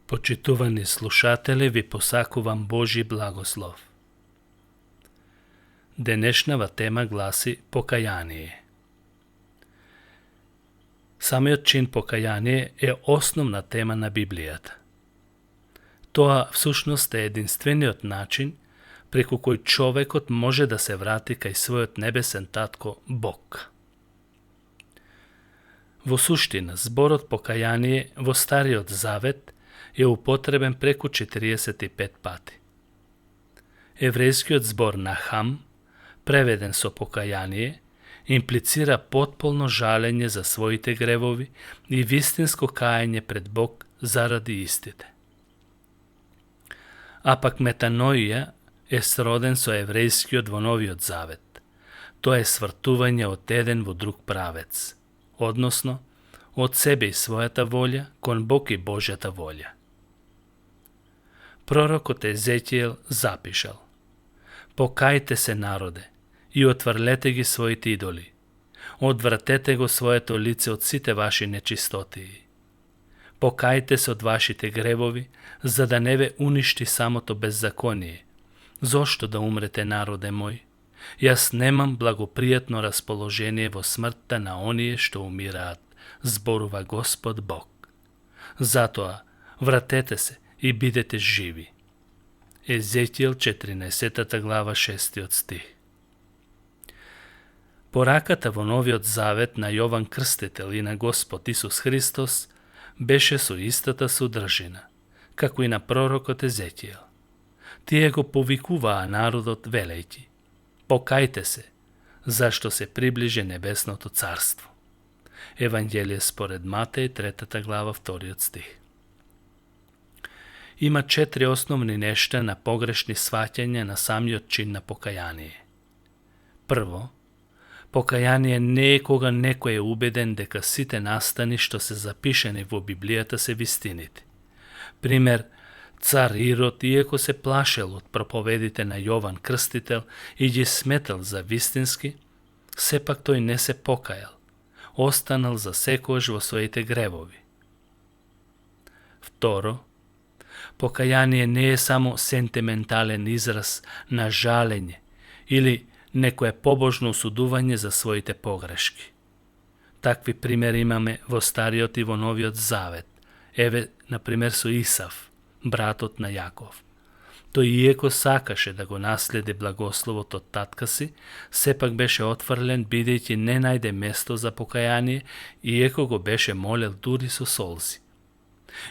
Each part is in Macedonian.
Почитувани слушатели, ви посакувам Божи благослов. Денешнава тема гласи покаяние. Самиот чин покаяние е основна тема на Библијата. Тоа всушност е единствениот начин преку кој човекот може да се врати кај својот небесен татко Бог. Во суштина, зборот покаяние во Стариот Завет е употребен преку 45 пати. Еврејскиот збор нахам, преведен со покаяние, имплицира потполно жалење за своите гревови и вистинско каење пред Бог заради истите. А пак метаноија е сроден со еврејскиот во Новиот Завет. Тоа е свртување од еден во друг правец, односно, од себе и својата волја кон Бог и Божјата волја. Пророкот Езекијел запишал: Покајте се, народе, и отврлете ги своите идоли. Одвратете го своето лице од сите ваши нечистотии. Покајте се од вашите гревови, за да не ве уништи самото беззаконие. Зошто да умрете, народе мој? Јас немам благопријатно расположение во смртта на оние што умираат, зборува Господ Бог. Затоа, вратете се и бидете живи. Езекијел 14 глава 6 стих. Пораката во Новиот Завет на Јован Крстител и на Господ Исус Христос беше со истата содржина, како и на пророкот Езекијел. Тие го повикуваа народот велејќи: Покајте се, зашто се приближи небесното царство. Евангелие според Матеј 3 глава 2 стих. Има 4 основни нешта на погрешни сваќања на самиот чин на покаяние. Прво, покаяние не е кога некој е убеден дека сите настани што се запишени во Библијата се вистините. Пример, цар Ирод, иако се плашел од проповедите на Јован Крстител и ги сметал за вистински, сепак тој не се покајал, останал за секојаш во своите гревови. Второ, покаяние не е само сентиментален израз на жалење или некое побожно осудување за своите погрешки. Такви примери имаме во Стариот и во Новиот Завет. Еве, например, со Исав, братот на Јаков. Тој иеко сакаше да го наследи благословот од татка си, сепак беше отфрлен бидејќи не најде место за покаяние, иеко го беше молел дури со солзи.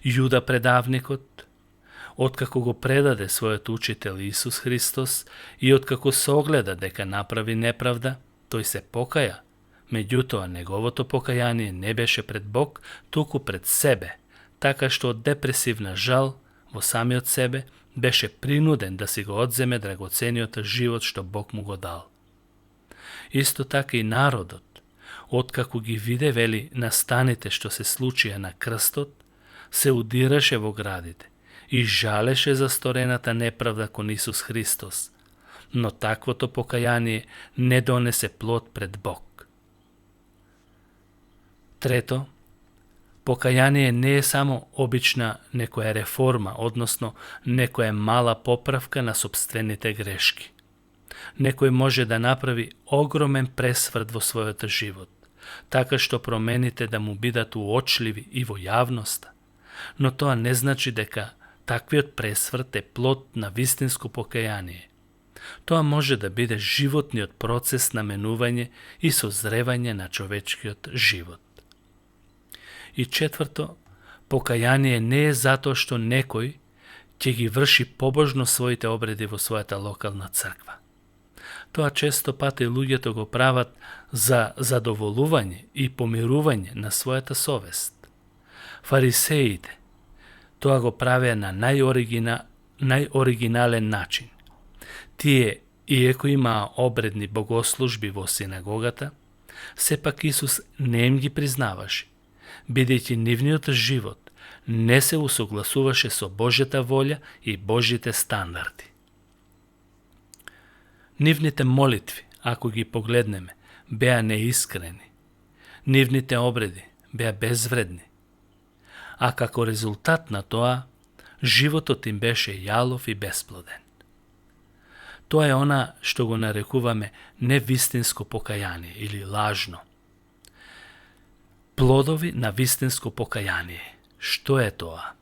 Јуда предавникот, откако го предаде својот учител Исус Христос и откако согледа дека направи неправда, тој се покаја, меѓутоа неговото покаяние не беше пред Бог, туку пред себе, така што од депресивна жал во самиот себе беше принуден да си го одземе драгоцениот живот што Бог му го дал. Исто така и народот, откако ги виде, вели, настаните што се случија на крстот, се удираше во градите и жалеше за сторената неправда кон Исус Христос, но таквото покаяние не донесе плод пред Бог. Трето, покаяние не е само обична некоја реформа, односно некоја мала поправка на сопствените грешки. Некој може да направи огромен пресврт во својот живот, така што промените да му бидат уочливи и во јавноста, но тоа не значи дека таквиот пресврт е плод на вистинско покаяние. Тоа може да биде животниот процес на менување и созревање на човечкиот живот. И четврто, покаяние не е затоа што некој ќе ги врши побожно своите обреди во својата локална црква. Тоа често пати луѓето го прават за задоволување и помирување на својата совест. Фарисеите тоа го правеа на најоригинален начин. Тие, иеко имаа обредни богослужби во синагогата, сепак Исус не им ги признаваше, бидејќи нивниот живот не се усогласуваше со Божјата волја и Божјите стандарди. Нивните молитви, ако ги погледнеме, беа неискрени. Нивните обреди беа безвредни. А како резултат на тоа, Животот им беше јалов и бесплоден. Тоа е она што го нарекуваме невистинско покаяние или лажно. Плодови на вистинско покаяние. Што е тоа?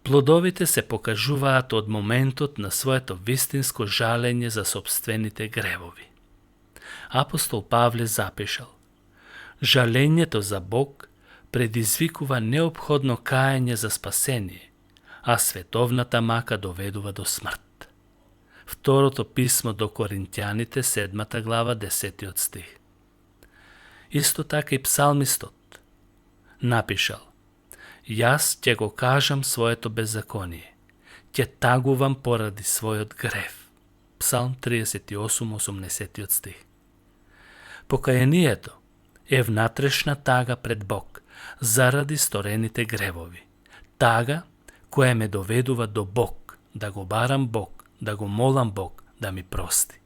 Плодовите се покажуваат од моментот на своето вистинско жалење за сопствените гревови. Апостол Павле запишал: жалењето за Бог предизвикува неопходно каење за спасение, а световната мака доведува до смрт. Второто писмо до Коринтјаните, 7 глава, 10 стих. Исто така и псалмистот напишал: јас ќе го кажам своето беззаконие, ќе тагувам поради својот грев. Псалм 38, 80 стих. Покаянието е внатрешна тага пред Бог заради сторените гревови. Тага која ме доведува до Бог, да го барам Бог, да го молам Бог да ми прости.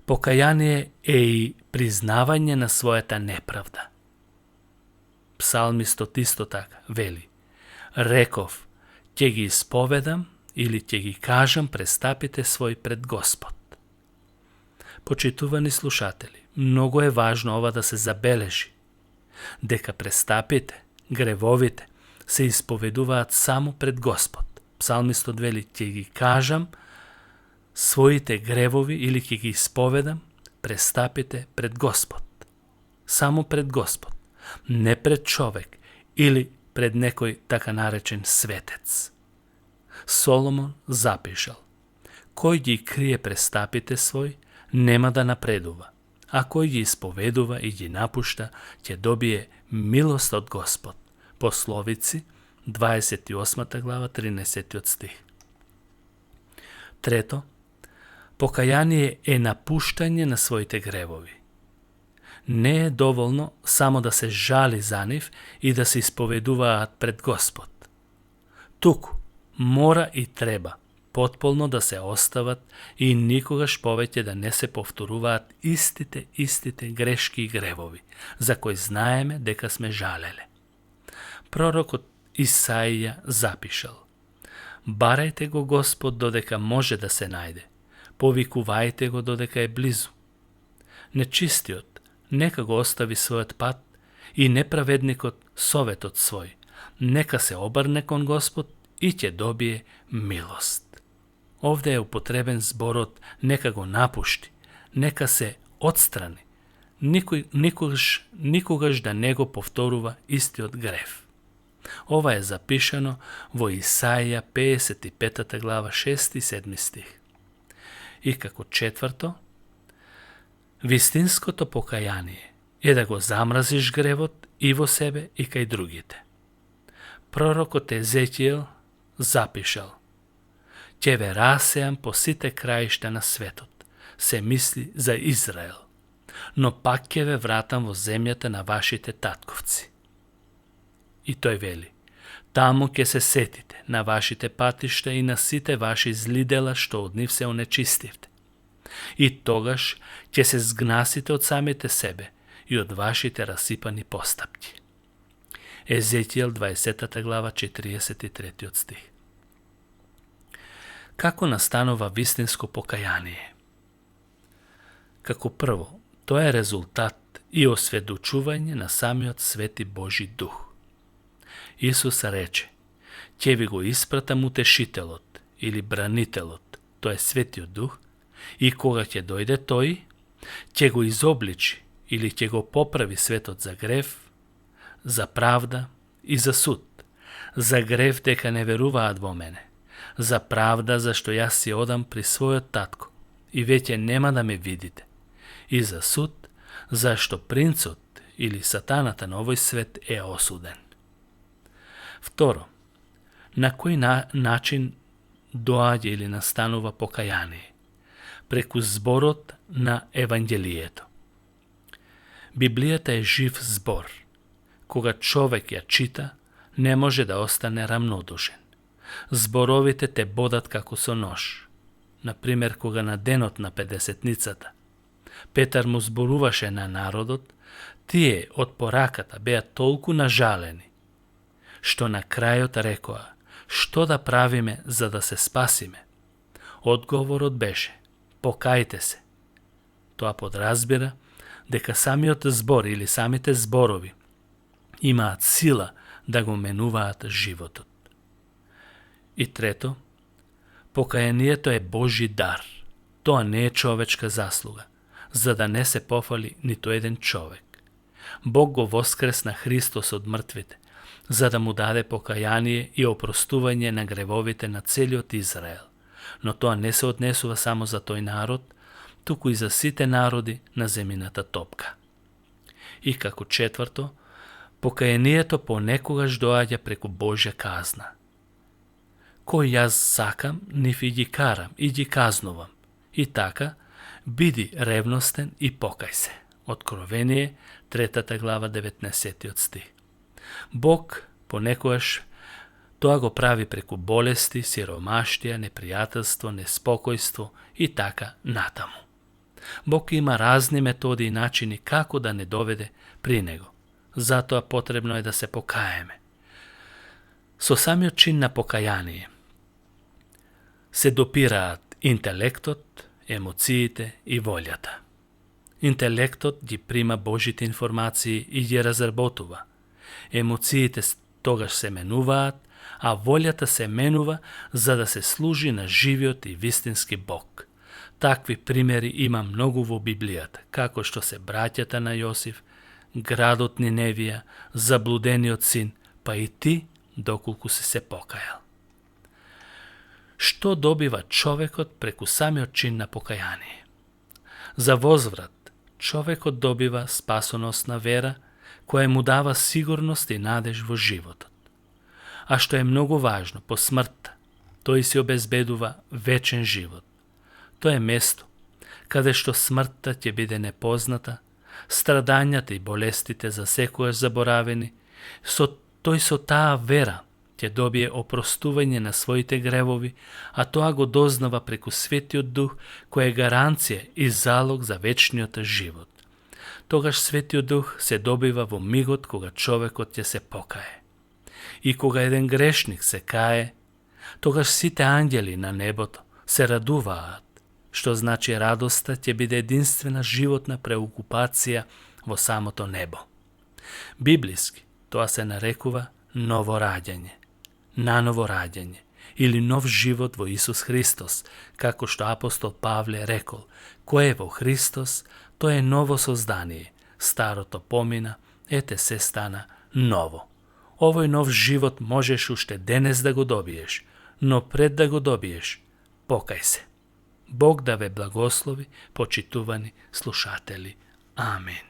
Покаяние е и признавање на својата неправда. Псалмистот исто така вели: реков, ќе ги исповедам или ќе ги кажам престапите свој пред Господ. Почитувани слушатели, многу е важно ова да се забележи, дека престапите, гревовите се исповедуваат само пред Господ. Псалмистот вели: ќе ги кажам своите гревови или ќе ги исповедам престапите пред Господ. Само пред Господ, не пред човек или пред некој така наречен светец. Соломон запишал: кој ги крие престапите свој, нема да напредува, а кој ги исповедува и ги напушта, ќе добие милост од Господ. Пословици, 28 глава, 13 стих. Трето, покаяние е напуштање на своите гревови. Не е доволно само да се жали за нив и да се исповедуваат пред Господ. Туку мора и треба потполно да се остават и никогаш повеќе да не се повторуваат истите грешки и гревови, за кои знаеме дека сме жалеле. Пророкот Исаија запишал: барајте го Господ додека може да се најде, повикувајте го додека е близу. Нечистиот нека го остави својот пат и неправедникот советот свој, нека се обрне кон Господ и ќе добие милост. Овде е употребен зборот нека го напушти, нека се отстрани, никогаш да не го повторува истиот грев. Ова е запишано во Исаија 55 глава 6 и 7 стих. И како четврто, вистинското покаяние е да го замразиш гревот и во себе и кај другите. Пророкот Езекиел запишал: ќе ве расеам по сите краишта на светот, се мисли за Израел, но пак ќе ве вратам во земјата на вашите татковци. И тој вели: таму ќе се сетите на вашите патишта и на сите ваши зли дела што од нив се онечистивте. И тогаш ќе се згнасите од самите себе и од вашите расипани постапки. Езекиел 20 глава 43 стих. Како настанува вистинско покаяние? Како прво, тоа е резултат и осведочување на самиот Свети Божи Дух. Исус рече: ќе ви го испратам утешителот или бранителот, тоа е Светиот Дух, и кога ќе дојде тој, ќе го изобличи или ќе го поправи светот за грев, за правда и за суд. За грев дека не веруваат во мене, за правда зашто јас си одам при својот татко и веќе нема да ме видите, и за суд зашто принцот или сатаната на овој свет е осуден. Второ, на кој начин доаѓа или настанува покаяние? Преку зборот на Евангелието. Библијата е жив збор. Кога човек ја чита, не може да остане рамнодушен. Зборовите те бодат како со нож. Например, кога на денот на Педесетницата Петар му зборуваше на народот, тие од пораката беа толку нажалени, što na krajot rekоа: "Što da pravime za da se spasime?" Odgovorот беше: "Покајте се." Тоа подразбира дека самиот збор или самите зборови имаат сила да го менуваат животот. И трето, покајанието е Божи дар. Тоа не е човечка заслуга, за да не се пофали ниту еден човек. Бог го воскресна Христос од мртвите, за да му даде покаяние и опростување на гревовите на целиот Израел. Но тоа не се однесува само за тој народ, туку и за сите народи на земјината топка. И како четврто, покајанието понекогаш доаѓа преку Божја казна. Кој јас сакам, нив и ги карам, и ги казнувам. И така, биди ревностен и покај се. Откровение, 3 глава, 19 стих. Бог понекогаш тоа го прави преку болести, сиромаштија, непријателство, неспокојство и така натаму. Бог има разни методи и начини како да не доведе при Него. Затоа потребно е да се покаеме. Со самиот чин на покаяние се допираат интелектот, емоциите и волјата. Интелектот ги прима Божите информации и ги разработува. Емоциите тогаш се менуваат, а волјата се менува за да се служи на живиот и вистински Бог. Такви примери има многу во Библијата, како што се браќата на Јосиф, градот Ниневија, заблудениот син, па и ти доколку си се покајал. Што добива човекот преку самиот чин на покаяние? За возврат, човекот добива спасоносна вера, која му дава сигурност и надеж во животот. А што е многу важно, по смртта, тој се обезбедува вечен живот. Тоа е место каде што смртта ќе биде непозната, страдањата и болестите за секојаш заборавени, тој со таа вера ќе добие опростување на своите гревови, а тоа го дознава преку Светиот Дух, кој е гаранција и залог за вечниот живот. Тогаш Светиот Дух се добива во мигот кога човекот ќе се покае. И кога еден грешник се кае, тогаш сите ангели на небото се радуваат, што значи радоста ќе биде единствена животна преокупација во самото небо. Библиски тоа се нарекува ново раѓање, наново раѓање или нов живот во Исус Христос, како што апостол Павле рекол: "Кој е во Христос, тој е ново создание, старото помина, ете се стана ново." Овој нов живот можеш уште денес да го добиеш, но пред да го добиеш, покај се. Бог да ве благослови, почитувани слушатели. Амин.